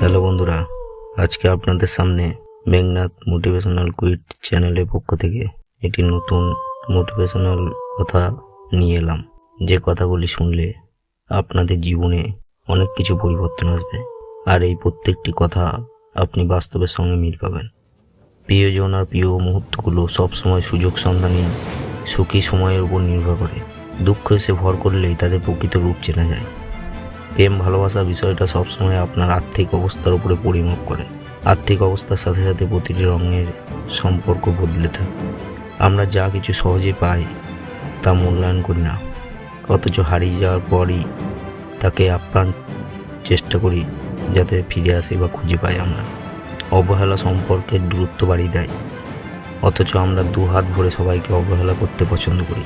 Hello বন্ধুরা, আজকে আপনাদের সামনে মেঘনাথ মোটিভেশনাল কুইট চ্যানেলের পক্ষ থেকে একটি নতুন মোটিভেশনাল কথা নিয়ে এলাম। যে কথাগুলি শুনলে আপনাদের জীবনে অনেক কিছু পরিবর্তন আসবে, আর এই প্রত্যেকটি কথা আপনি বাস্তবের সঙ্গে মিল পাবেন। প্রিয়জন আর প্রিয় মুহূর্তগুলো সবসময় সুযোগ সন্ধানী সুখী সময়ের উপর নির্ভর করে। দুঃখ এসে ভর করলেই তাদের প্রকৃত রূপ চেনা যায়। প্রেম ভালোবাসা বিষয়টা সবসময় আপনার আর্থিক অবস্থার উপরে পরিমাপ করে। আর্থিক অবস্থার সাথে সাথে প্রতিটি রঙের সম্পর্ক বদলে থাকে। আমরা যা কিছু সহজে পাই তা মূল্যায়ন করি না, অথচ হারিয়ে যাওয়ার পরই তাকে আপ্রাণ চেষ্টা করি যাতে ফিরে আসে বা খুঁজে পাই। আমরা অবহেলা সম্পর্কের দূরত্ব বাড়িয়ে দেয়, অথচ আমরা দু হাত ভরে সবাইকে অবহেলা করতে পছন্দ করি।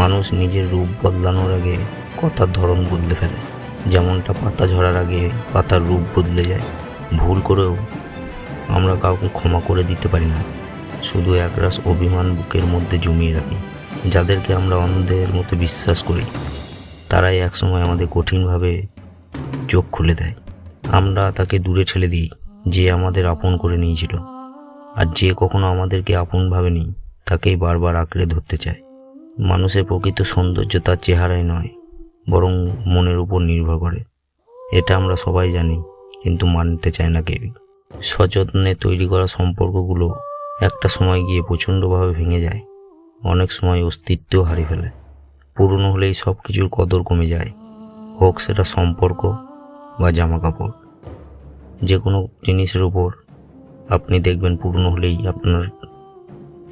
মানুষ নিজের রূপ বদলানোর আগে কথার ধরন বদলে ফেলে, যেমনটা পাতা ঝরার আগে পাতার রূপ বদলে যায়। ভুল করেও আমরা কাউকে ক্ষমা করে দিতে পারি না, শুধু একরাশ অভিমান বুকের মধ্যে জমিয়ে রাখি। যাদেরকে আমরা অন্ধের মতো বিশ্বাস করি তারাই একসময় আমাদের কঠিনভাবে চোখ খুলে দেয়। আমরা তাকে দূরে ঠেলে দিই যে আমাদের আপন করে নিয়েছিল, আর যে কখনো আমাদেরকে আপন ভাবেনি তাকেই বারবার আঁকড়ে ধরতে চায়। মানুষের প্রকৃত সৌন্দর্য তার চেহারায় নয়, বরং মনের উপর নির্ভর করে। এটা আমরা সবাই জানি, কিন্তু মানতে চায় না কেউই। সযত্নে তৈরি করা সম্পর্কগুলো একটা সময় গিয়ে প্রচণ্ডভাবে ভেঙে যায়, অনেক সময় অস্তিত্বও হারিয়ে ফেলে। পুরনো হলেই সব কিছুর কদর কমে যায়, হোক সেটা সম্পর্ক বা জামা কাপড়। যে কোনো জিনিসের উপর আপনি দেখবেন পুরনো হলেই আপনার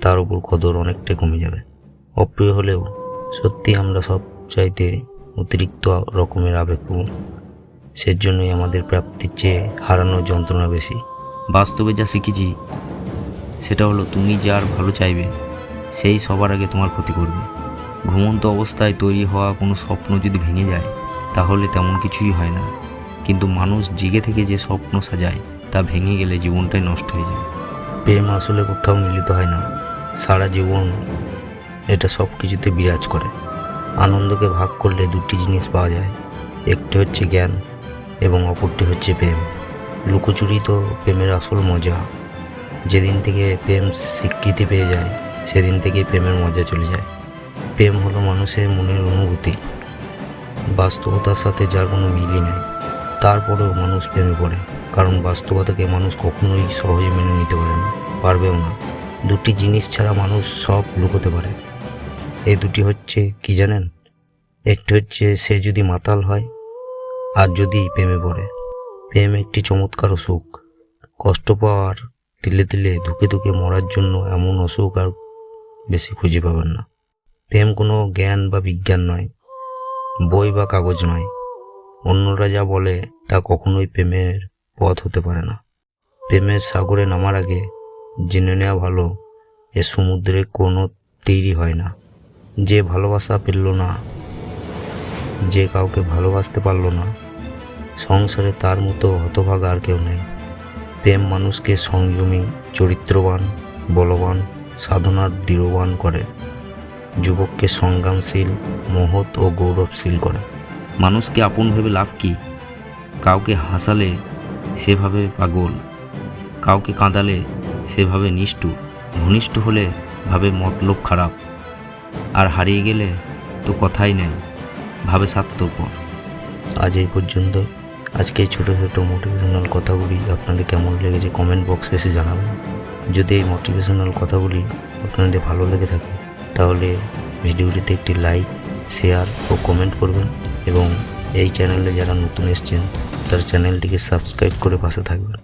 তার উপর কদর অনেকটাই কমে যাবে। অপ্রিয় হলেও সত্যি আমরা সব চাইতে অতিরিক্ত রকমের আবেগপূর্ণ, সেজন্যই আমাদের প্রাপ্তির চেয়ে হারানোর যন্ত্রণা বেশি। বাস্তবে যা শিখেছি সেটা হলো, তুমি যার ভালো চাইবে সেই সবার আগে তোমার ক্ষতি করবে। ঘুমন্ত অবস্থায় তৈরি হওয়া কোনো স্বপ্ন যদি ভেঙে যায় তাহলে তেমন কিছুই হয় না, কিন্তু মানুষ জেগে থেকে যে স্বপ্ন সাজায় তা ভেঙে গেলে জীবনটাই নষ্ট হয়ে যায়। প্রেম আসলে কোথাও মিলিত হয় না, সারা জীবন এটা সব কিছুতে বিরাজ করে। আনন্দকে ভাগ করলে দুটি জিনিস পাওয়া যায়, একটি হচ্ছে জ্ঞান এবং অপরটি হচ্ছে প্রেম। লুকোচুরি তো প্রেমের আসল মজা। যেদিন থেকে প্রেম স্বীকৃতি পেয়ে যায় সেদিন থেকে প্রেমের মজা চলে যায়। প্রেম হলো মানুষের মনের অনুভূতি, বাস্তবতার সাথে যার কোনো মিলই নেই। তারপরেও মানুষ প্রেমে পড়ে, কারণ বাস্তবতাকে মানুষ কখনোই সহজে মেনে নিতে পারবেও না। দুটি জিনিস ছাড়া মানুষ সব লুকোতে পারে। এই দুটি হচ্ছে কি জানেন? একটি হচ্ছে সে যদি মাতাল হয়, আর যদি প্রেমে পড়ে। প্রেম একটি চমৎকার অসুখ। কষ্ট পাওয়ার তিলে তিলে ধুকে ধুকে মরার জন্য এমন অসুখ আর বেশি খুঁজে পাবেন না। প্রেম কোনো জ্ঞান বা বিজ্ঞান নয়, বই বা কাগজ নয়। অন্যরা যা বলে তা কখনোই প্রেমের পথ হতে পারে না। প্রেমের সাগরে নামার আগে জেনে নেওয়া ভালো, এ সমুদ্রের কোনো তীরই হয় না। যে ভালোবাসা পেল না, যে কাউকে ভালোবাসতে পারল না, সংসারে তার মতো হতভাগা আর কেউ নেই। প্রেম মানুষকে সংযমী, চরিত্রবান, বলবান, সাধনার দৃঢ়বান করে। যুবককে সংগ্রামশীল, মহৎ ও গৌরবশীল করে। মানুষকে আপন ভেবে লাভ কি? কাউকে হাসালে সেভাবে পাগল, কাউকে কাঁদালে সেভাবে নিষ্ঠুর, ঘনিষ্ঠ হলে ভাবে মতলব খারাপ, আর হারিয়ে গেলে তো কথাই নেই, ভাবে স্বার্থপর। আজ এই পর্যন্ত। আজকে এই ছোটো ছোটো মোটিভেশনাল কথাগুলি আপনাদের কেমন লেগেছে কমেন্ট বক্সে এসে জানাবেন। যদি এই মোটিভেশনাল কথাগুলি আপনাদের ভালো লেগে থাকে তাহলে ভিডিওটিতে একটি লাইক, শেয়ার ও কমেন্ট করবেন, এবং এই চ্যানেলে যারা নতুন এসেছেন তার চ্যানেলটিকে সাবস্ক্রাইব করে পাশে থাকবেন।